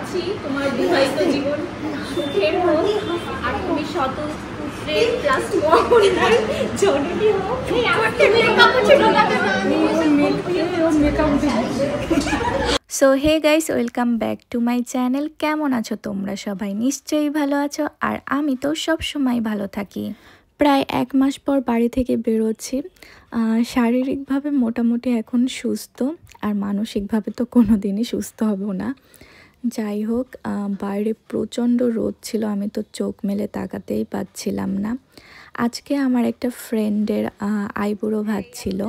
চাচ্ছি তোমার বিবাহিত জীবন সুখের হোক আর তুমি স্বতন্ত্রের প্লাস মহনার জননী হোক। So hey guys, welcome back to my channel. কেমন আছো তোমরা সবাই? নিশ্চয়ই ভালো আছো, আর আমি তো সব সময় ভালো থাকি। প্রায় 1 মাস পর বাড়ি থেকে বেরোচ্ছি। শারীরিকভাবে মোটামুটি এখন সুস্থ, আর মানসিকভাবে তো কোনো দিনই সুস্থ হব না। যাই হোক, বাইরে প্রচণ্ড রোদ ছিল, আমি তো চোখ মেলে তাকাতেই পাচ্ছিলাম না। আজকে আমার একটা ফ্রেন্ডের আইবুড়ো ভাত ছিল,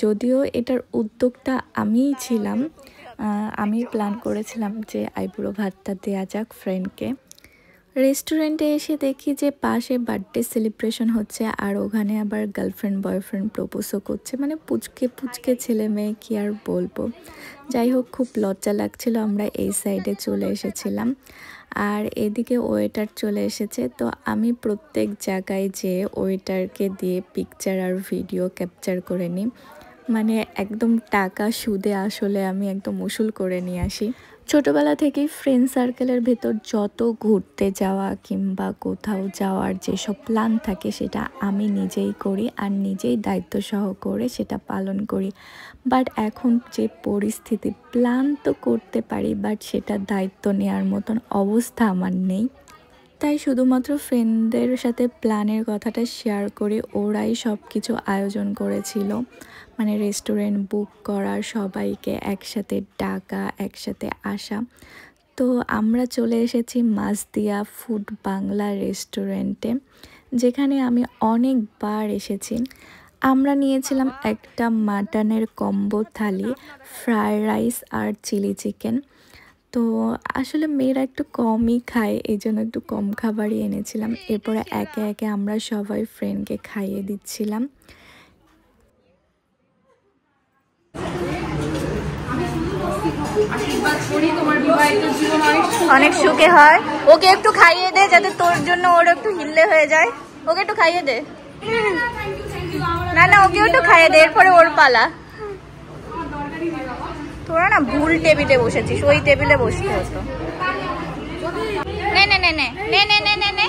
যদিও এটার উদ্যোগটা আমিই ছিলাম। আমি প্ল্যান করেছিলাম যে আইবুড়ো ভাতটা দেওয়া যাক ফ্রেন্ডকে। রেস্টুরেন্টে এসে দেখি যে পাশে বার্থডে সেলিব্রেশন হচ্ছে, আর ওখানে আবার গার্লফ্রেন্ড বয়ফ্রেন্ড প্রপোজও করছে, মানে পুচকে পুচকে ছেলে মেয়ে, কি আর বলবো। যাই হোক, খুব লজ্জা লাগছিল। আমরা এই সাইডে চলে এসেছিলাম, আর এদিকে ওয়েটার চলে এসেছে। তো আমি প্রত্যেক জায়গায় যে ওয়েটারকে দিয়ে পিকচার আর ভিডিও ক্যাপচার করে নিই, মানে একদম টাকা সুদে আসলে আমি একদম উসুল করে নিয়ে আসি। ছোটোবেলা থেকেই ফ্রেন্ড সার্কেলের ভেতর যত ঘুরতে যাওয়া কিংবা কোথাও যাওয়ার যেসব প্ল্যান থাকে সেটা আমি নিজেই করি, আর নিজেই দায়িত্ব সহ করে সেটা পালন করি। বাট এখন যে পরিস্থিতি, প্ল্যান তো করতে পারি বাট সেটা দায়িত্ব নেওয়ার মতন অবস্থা আমার নেই। তাই শুধুমাত্র ফ্রেন্ডদের সাথে প্ল্যানের কথাটা শেয়ার করে ওরাই সব কিছু আয়োজন করেছিল, মানে রেস্টুরেন্ট বুক করার, সবাইকে একসাথে ডাকা, একসাথে আসা। তো আমরা চলে এসেছি মাছদিয়া ফুড বাংলা রেস্টুরেন্টে, যেখানে আমি অনেকবার এসেছি। আমরা নিয়েছিলাম একটা মাটনের কম্বো থালি, ফ্রায়েড রাইস আর চিলি চিকেন। তো আসলে মেয়েরা একটু কমই খায়, এই জন্য একটু কম খাবারই এনেছিলাম। এরপরে একে একে আমরা সবাই ফ্রেন্ডকে খাইয়ে দিচ্ছিলাম। অনেক সুখে হয়। ওকে একটু খাইয়ে দে, যাতে তোর জন্য ওর একটু হিললে হয়ে যায়। ওকে একটু খাইয়ে দে। না না, ওকে একটু খাইয়ে দে, এরপরে ওর পালা। তোরা না ভুল টেবিলে বসেছিস, ওই টেবিলে বসতে হতো। নে নে নে নে নে নে নে নে নে।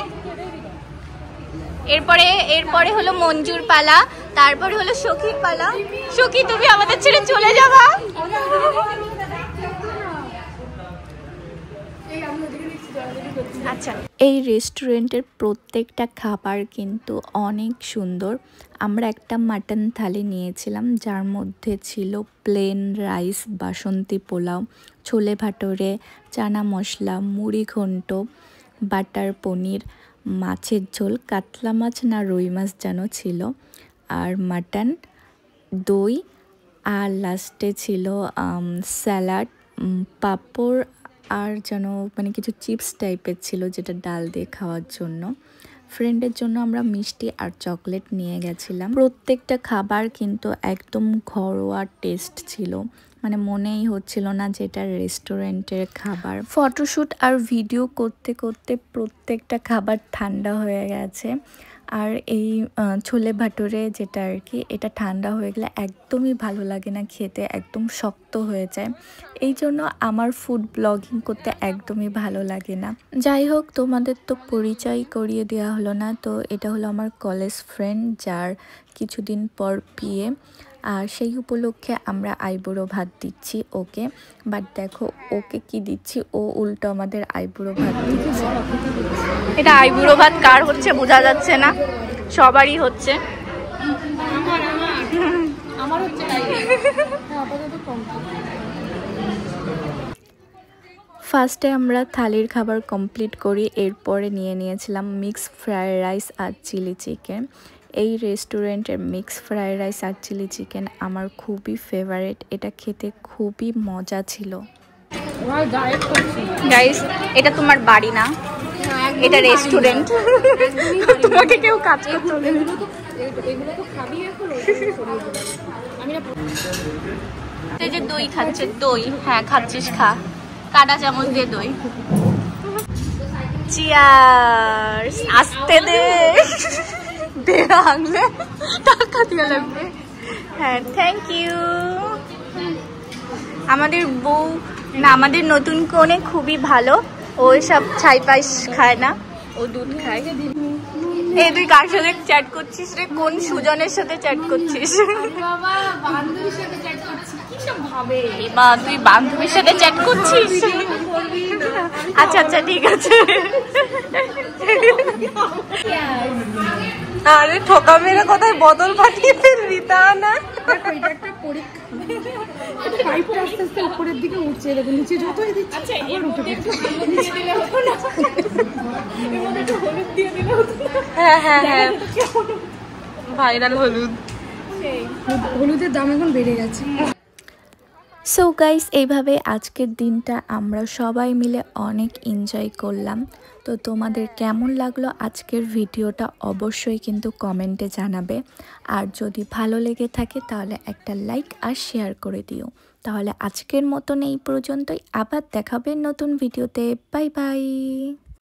এরপরে হলো মঞ্জুর পালা, তারপরে হলো সখীর পালা। সখী, তুমি আমাদের ছেড়ে চলে যাবা? আচ্ছা, এই রেস্টুরেন্টের প্রত্যেকটা খাবার কিন্তু অনেক সুন্দর। আমরা একটা মাটন থালি নিয়েছিলাম, যার মধ্যে ছিল প্লেন রাইস, বাসন্তী পোলাও, ছোলে ভাটোরে, চানা মশলা, মুড়ি ঘন্ট, বাটার পনির, মাছের ঝোল, কাতলা মাছ না রুই মাছ যেন ছিল, আর মাটন, দই, আর লাস্টে ছিল স্যালাড, পাঁপড়, আর যেন মানে কিছু চিপস টাইপের ছিল, যেটা ডাল দিয়ে খাওয়ার জন্য। ফ্রেন্ডের জন্য আমরা মিষ্টি আর চকলেট নিয়ে গেছিলাম। প্রত্যেকটা খাবার কিন্তু একদম ঘরোয়া টেস্ট ছিল, মানে মনেই হচ্ছিল না যে এটা রেস্টুরেন্টের খাবার। ফটোশ্যুট আর ভিডিও করতে করতে প্রত্যেকটা খাবার ঠান্ডা হয়ে গেছে। আর এই ছোলে ভাটোরে যেটা আর কি, এটা ঠান্ডা হয়ে গেলে একদমই ভালো লাগে না খেতে, একদম শক্ত হয়ে যায়। এই জন্য আমার ফুড ব্লগিং করতে একদমই ভালো লাগে না। যাই হোক, তোমাদের তো পরিচয় করিয়ে দেওয়া হলো না। তো এটা হলো আমার কলেজ ফ্রেন্ড, যার কিছুদিন পর বিয়ে, আর সেই উপলক্ষে আমরা আইবুড়ো ভাত দিচ্ছি ওকে। বাট দেখো ওকে কি দিচ্ছি, ও উল্টো আমাদের আইবুড়ো ভাত দিচ্ছে। এটা আইবুড়ো ভাত কার হচ্ছে বোঝা যাচ্ছে না, সবারই হচ্ছে। ফার্স্টে আমরা থালির খাবার কমপ্লিট করি, এরপরে নিয়েছিলাম মিক্স ফ্রায়েড রাইস আর চিলি চিকেন। এই রেস্টুরেন্টের মিক্স ফ্রায়েড রাইস আর চিলি চিকেন আমার খুবই ফেভারিট, এটা খেতে খুবই মজা ছিল। গাইস, এটা তোমার বাড়ি না, এটা রেস্টুরেন্ট। তোমাকে কেউ কাজ করতে হবে। এই যে দই খাচ্ছে, দই, হ্যাঁ খাচ্ছিস, খা, কাটা চামচ দিয়ে দই। চিয়ার্স, আসতে দে, বেড়া আনলে টাকা দিয়ে লাগবে। হ্যাঁ, থ্যাংক ইউ। আমাদের বউ না আমাদের নতুন কোণে খুবই ভালো, ও সব ছাই পায়েস খায় না, ও দুধ খায়। এই তুই কার সাথে চ্যাট করছিস রে? কোন সুজনের সাথে চ্যাট করছিস? বাবা বান্ধবীর সাথে চ্যাট করছি, কি সব ভাবে। মা তুই বান্ধবীর সাথে চ্যাট করছিস? আচ্ছা আচ্ছা ঠিক আছে। আরে ঠকা মেরে কোথায় বদল পাঠিয়ে ফেলবি তা না। এটা একটা পরীক্ষা। পাইপটা আস্তে আস্তে উপরের দিকে উঠছে, দেখো নিচে যতই দিচ্ছে। আচ্ছা এর মধ্যে একটু হলুদ দিয়ে দিলে হতো না? এর মধ্যে একটু হলুদ দিয়ে দিলে হতো না? হ্যাঁ হ্যাঁ হ্যাঁ, ভাইরাল হলুদ। হলুদের দাম এখন বেড়ে গেছে। সো গাইস, এইভাবে আজকের দিনটা আমরা সবাই মিলে অনেক এনজয় করলাম। তো তোমাদের কেমন লাগলো আজকের ভিডিওটা অবশ্যই কিন্তু কমেন্টে জানাবে। আর যদি ভালো লেগে থাকে তাহলে একটা লাইক আর শেয়ার করে দিও। তাহলে আজকের মতন এই পর্যন্তই, আবার দেখাবে নতুন ভিডিওতে। Bye bye.